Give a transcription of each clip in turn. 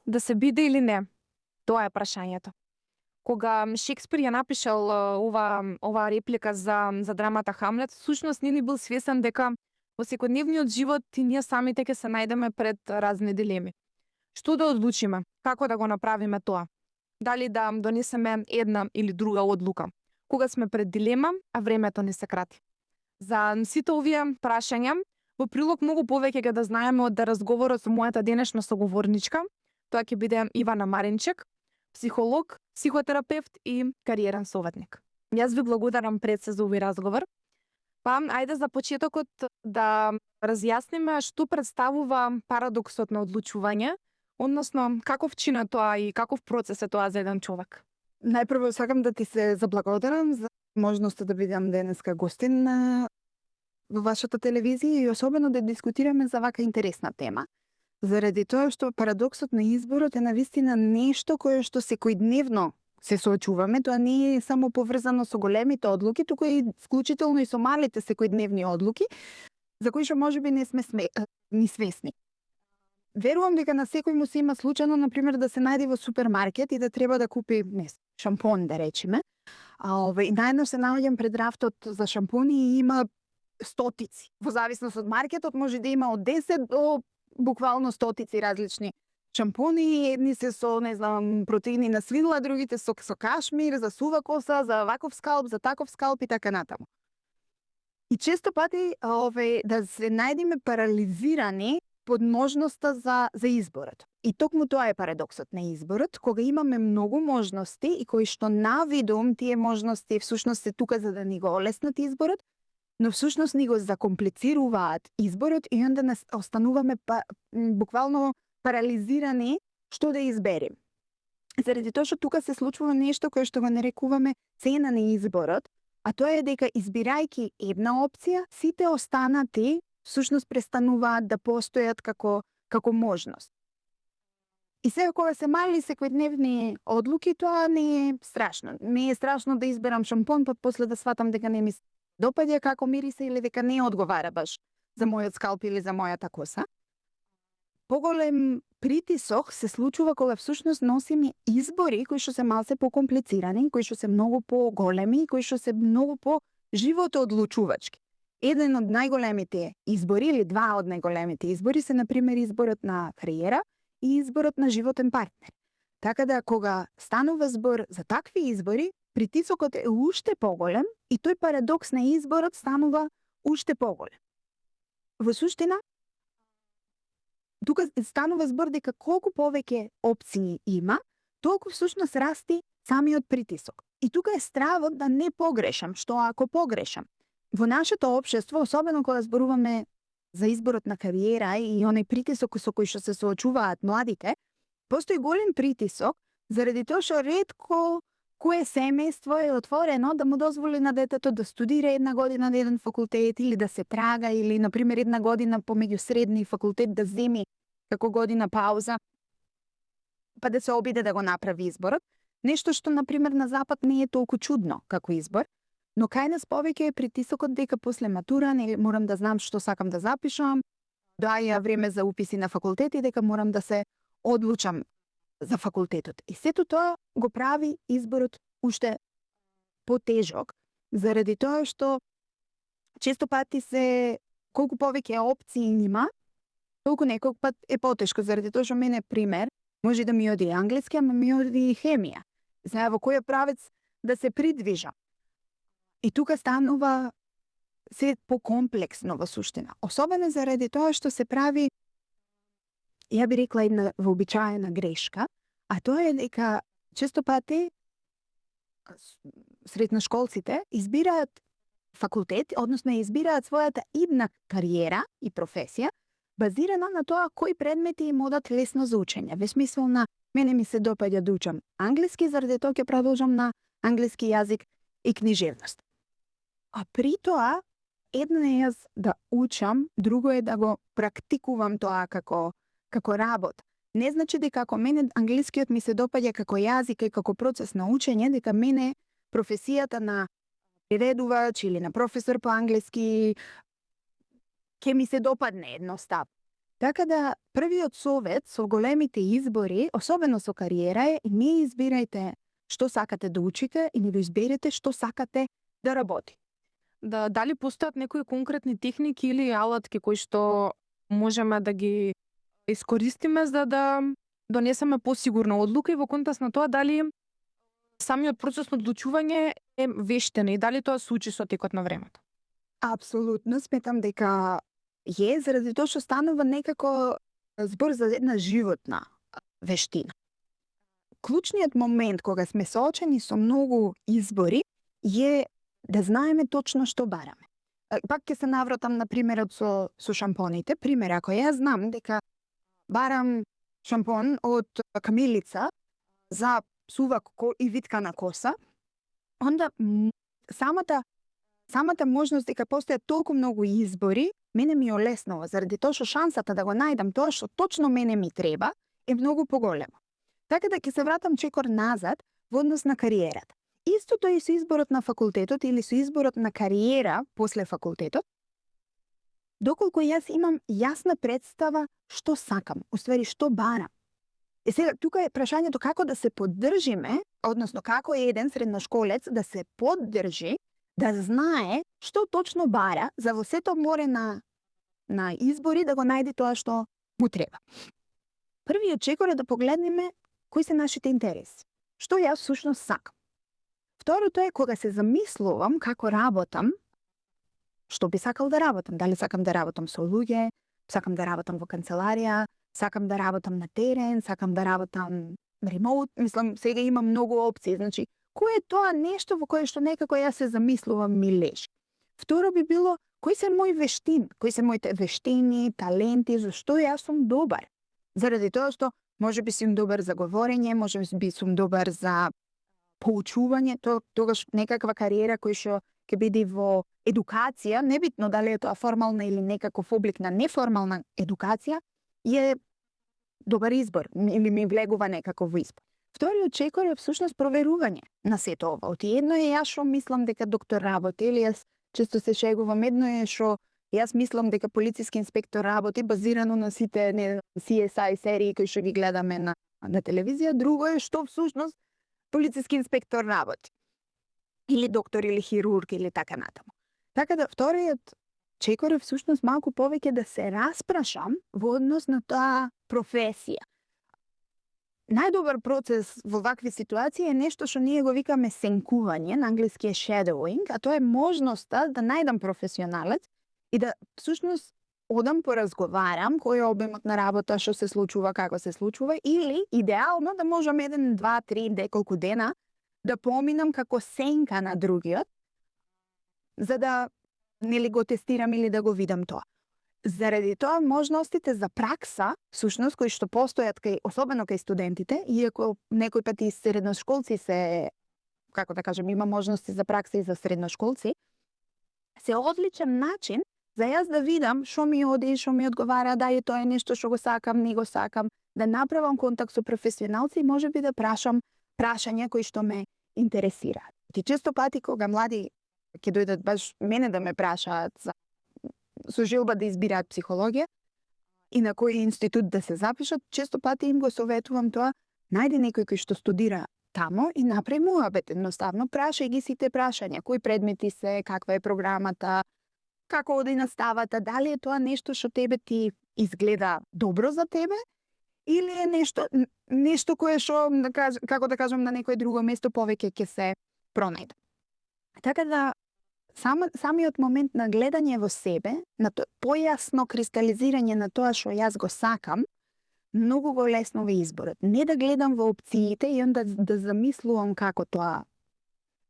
да се биде или не? Тоа е прашањето. Кога Шекспир ја напишал оваа реплика за драмата Хамлет, всушност не ни бил свесен дека во секојдневниот живот и ние самите ќе се најдеме пред разни дилеми. Што да одлучиме? Како да го направиме тоа? Дали да донесеме една или друга одлука? Кога сме пред дилема, а времето ни се крати. За сите овие прашања, во прилог многу повеќе ќе да знаеме од разговорот со мојата денешна соговорничка. Тоа ќе биде Ивана Маринчек, психолог, психотерапевт и кариерен советник. Јас ви благодарам пред се за овој разговор. Па, ајде за почетокот да разјасниме што представува парадоксот на одлучување, односно каков чин е тоа и каков процес е тоа за еден човек. Најпрво сакам да ти се заблагодарам за можноста да бидам денеска гостин во вашата телевизија и особено да дискутираме за вака интересна тема. Заради тоа што парадоксот на изборот е навистина нешто кое што секојдневно се соочуваме. Тоа не е само поврзано со големите одлуки, туку и вклучително и со малите секојдневни одлуки, за кои што можеби не сме ни свесни. Верувам дека на секој му се има случајно, например, да се најде во супермаркет и да треба да купи шампон, да речеме. И наеднаш се наоѓам пред рафтот за шампони и има стотици. Во зависност од маркетот може да има од 10 до буквално стотици различни шампони. Едни се со, не знам, протеини на свила, другите со кашмир, за сува коса, за ваков скалп, за таков скалп и така натаму. И често пати да се најдеме парализирани под можноста за изборот. И токму тоа е парадоксот на изборот, кога имаме многу можности и кои што навидум тие можности всушност се тука за да ни го олеснат изборот, но всушност ни го закомплицируваат изборот и онда остануваме буквално парализирани што да изберем. Заради тоа што тука се случува нешто кое што го нарекуваме цена на изборот, а тоа е дека избирајќи една опција, сите останати всушност престануваат да постојат како можност. И сега кога се мали секојдневни одлуки, тоа не е страшно. Не е страшно да изберам шампон, па после да сватам дека не ми се допаѓа како мириса или дека не одговара баш за мојот скалп или за мојата коса. Поголем притисок се случува кога всушност носиме избори кои што се малце покомплицирани, кои што се многу поголеми, кои што се многу по животоодлучувачки. Еден од најголемите избори или два од најголемите избори се например изборот на кариера и изборот на животен партнер. Така да кога станува збор за такви избори, притисокот е уште поголем и тој парадокс на изборот станува уште поголем. Во суштина, тука станува збор дека колку повеќе опции има, толку всушност расти самиот притисок. И тука е стравот да не погрешам, што ако погрешам. Во нашето општество, особено кога зборуваме за изборот на кариера и оној притисок со кој што се соочуваат младите, постои голем притисок заради тоа што ретко кое семејство е отворено да му дозволи на детето да студира една година на еден факултет или да се трага или например една година помеѓу средни факултет да земи како година пауза, па да се обиде да го направи изборот. Нешто што например на запад не е толку чудно како избор. Но кај нас повеќе е притисокот дека после матура не морам да знам што сакам да запишам, доаѓа време за уписи на факултет и дека морам да се одлучам за факултетот. И сето тоа го прави изборот уште потежок, заради тоа што често пати се колку повеќе опции има, толку некој пат е потешко, заради тоа што мене пример може да ми оди англиски, ама ми оди хемија. Знае во кој правец да се придвижам. И тука станува се покомплексно во суштина. Особено заради тоа што се прави, ја би рекла, една вообичаена грешка, а тоа е дека често пати средношколците избираат факултет, односно избираат својата идна кариера и професија, базирано на тоа кои предмети им одат лесно за учење. Во смисла на мене ми се допаѓа да учам англиски, заради тоа ќе продолжам на англиски јазик и книжевност. А при тоа, едно е јас да учам, друго е да го практикувам тоа како работа. Не значи дека ако мене англискиот ми се допаѓа како јазик и како процес на учење, дека мене професијата на преведувач или на професор по англиски ќе ми се допадне едноставно. Така да првиот совет со големите избори, особено со кариера е не избирајте што сакате да учите и него изберете што сакате да работи. Дали постојат некои конкретни техники или алатки кои што можеме да ги искористиме за да донесеме посигурна одлука и во контекст на тоа дали самиот процес на одлучување е вештина и дали тоа се учи со текот на времето? Апсолутно сметам дека заради тоа што станува некако збор за една животна вештина. Клучниот момент кога сме соочени со многу избори е да знаеме точно што бараме. Пак ќе се навратам на примерот со шампоните. Пример, ако јас знам дека барам шампон од камилица за сува и виткана коса, онда самата можност дека постојат толку многу избори, мене ми олеснува, заради тоа што шансата да го најдам тоа што точно мене ми треба е многу поголема. Така да ќе се вратам чекор назад во однос на кариерата. Истото и со изборот на факултетот или со изборот на кариера после факултетот, доколку јас имам јасна представа што сакам, уствари што барам. И сега тука е прашањето како да се поддржиме, односно како еден средношколец да се поддржи, да знае што точно бара за во сето море на избори да го најде тоа што му треба. Првиот чекор е да погледнеме кои се нашите интереси. Што јас всушност сакам. Второто е кога се замислувам како работам, што би сакал да работам. Дали сакам да работам со луѓе, сакам да работам во канцеларија, сакам да работам на терен, сакам да работам ремоут. Мислам, сега има многу опции. Значи, кој е тоа нешто во кое што некако јас се замислувам ми лежи. Второ би било, кои се мои вештини, кои се моите вештини, таленти, зашто јас сум добар. Заради тоа што може би сум добар за говорење, може би сум добар за поучување, тогаш некаква кариера која што ќе биде во едукација, небитно дали е тоа формална или некаков облик на неформална едукација, е добар избор или ми влегува некако во избор. Вториот чекор е всушност проверување на сето ова. Оти едно е јас што мислам дека доктор работи, или јас често се шегувам, едно е што јас мислам дека полициски инспектор работи базирано на сите CSI серии кои што ги гледаме на телевизија, друго е што всушност полициски инспектор работи. Или доктор, или хирург, или така натаму. Така да, вториот чекор е всушност малку повеќе да се распрашам во однос на таа професија. Најдобар процес во вакви ситуации е нешто што ние го викаме сенкување, на англиски е shadowing, а тоа е можноста да најдам професионалец и да всушност одам поразговарам кој е обемот на работа, што се случува, како се случува, или идеално да можам 1, 2, 3, деколку дена да поминам како сенка на другиот, за да нели го тестирам или да го видам тоа. Заради тоа можностите за пракса, всушност кои што постојат особено кај студентите, иако некој пати средношколци се, како да кажем, има можности за пракса и за средношколци, се одличен начин за јас да видам што ми оди, што ми одговара, дали тоа е нешто што го сакам, не го сакам, да направам контакт со професионалци и можеби да прашам прашања кои што ме интересираат. Ти често пати кога млади ќе дојдат баш мене да ме прашаат со желба да избираат психологија и на кој институт да се запишат, често пати им го советувам тоа, најди некој кој што студира тамо и направи муабет, едноставно прашај ги сите прашања, кои предмети се, каква е програмата, како оди наставата, дали е тоа нешто што тебе ти изгледа добро за тебе или е нешто кое што, како да кажам, на некое друго место повеќе ќе се пронајде. Така да, самиот момент на гледање во себе, на појасно кристализирање на тоа што јас го сакам, многу го леснува изборот. Не да гледам во опциите и онда да замислувам како тоа,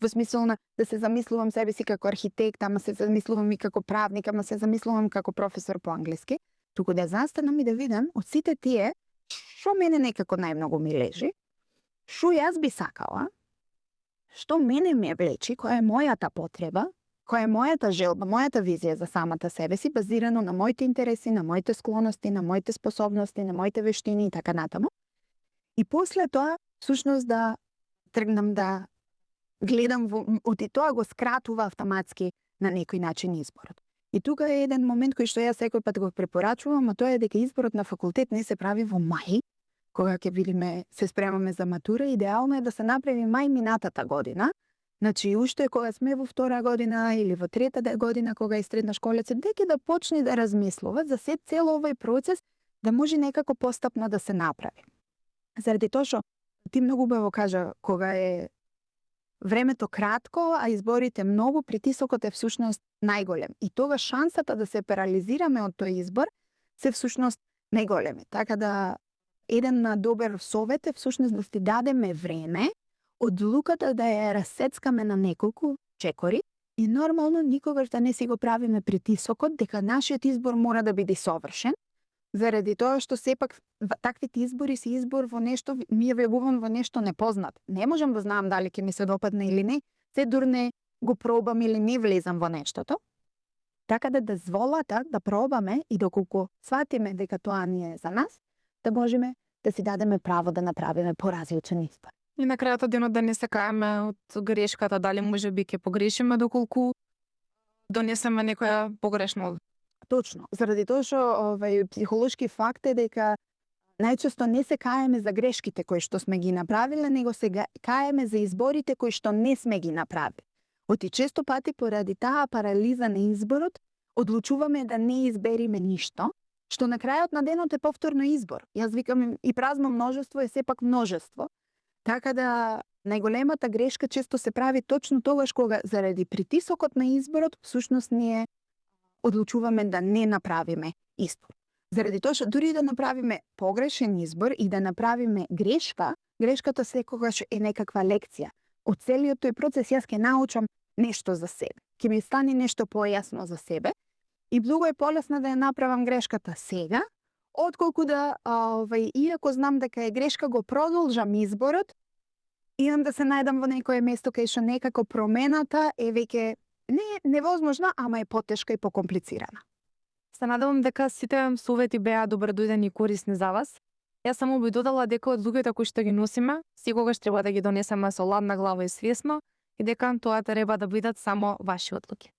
во смисол на да се замислувам себе си како архитект, ама се замислувам и како правник, ама се замислувам како професор по англиски, туку да застанам и да видам од сите тие што мене некако најмногу ми лежи, што јас би сакала, што мене ме влечи, која е мојата потреба, која е мојата желба, мојата визија за самата себе си, базирано на моите интереси, на моите склоности, на моите способности, на моите вештини и така натаму. И после тоа, всушност да тргнам да гледам и тоа го скратува автоматски на некој начин изборот. И тука е еден момент кој што јас секој пат го препорачувам, а тоа е дека изборот на факултет не се прави во мај, кога ќе видиме, се спремаме за матура. Идеално е да се направи мај минатата година. Значи, уште кога сме во втора година или во трета година, кога е средна школец, дека да почне да размислува за цел овој процес, да може некако постапно да се направи. Заради тоа што ти многу убаво кажа, кога е времето кратко, а изборите многу, притисокот е всушност најголем. И тога шансата да се парализираме од тој избор се всушност најголеми. Така да еден на добар совет е всушност да си дадеме време, одлуката да ја рассецкаме на неколку чекори и нормално никогаш да не си го правиме притисокот дека нашиот избор мора да биде совршен, заради тоа што сепак таквите избори се избор во нешто, ми ја вегувам во нешто непознат. Не можам да знам дали ќе ми се допадне или не, се дур не го пробам или не влезам во нештото. Така да дозволата да пробаме и доколку сватиме дека тоа не е за нас, да можеме да си дадеме право да направиме поразличен избор. И на крајот од денот да не се каеме од грешката, дали можеби ќе погрешиме доколку донесеме некоја погрешна одлука. Точно, заради тоа што психолошки факт е дека најчесто не се каеме за грешките кои што сме ги направиле, него се каеме за изборите кои што не сме ги направили. Оти често пати поради таа парализа на изборот, одлучуваме да не избериме ништо, што на крајот на денот е повторно избор. Јас викам и празно множество е сепак множество. Така да најголемата грешка често се прави точно тогаш кога заради притисокот на изборот всушност ние одлучуваме да не направиме избор. Заради тоа што дури да направиме погрешен избор и да направиме грешка, грешката секогаш е некаква лекција. Од целиот тој процес јас ќе научам нешто за себе. Ќе ми стане нешто појасно за себе и многу е полесно да ја направам грешката сега, отколку да, иако знам дека е грешка, го продолжам изборот, имам да се најдам во некое место кај што некако промената е веќе не невозможна, ама е потешка и покомплицирана. Се надевам дека сите совети беа добродојдени и корисни за вас. Јас само би додала дека одлуките кои што ги носиме, секогаш треба да ги донесеме со ладна глава и свесно, и дека тоа треба да бидат само ваши одлуки.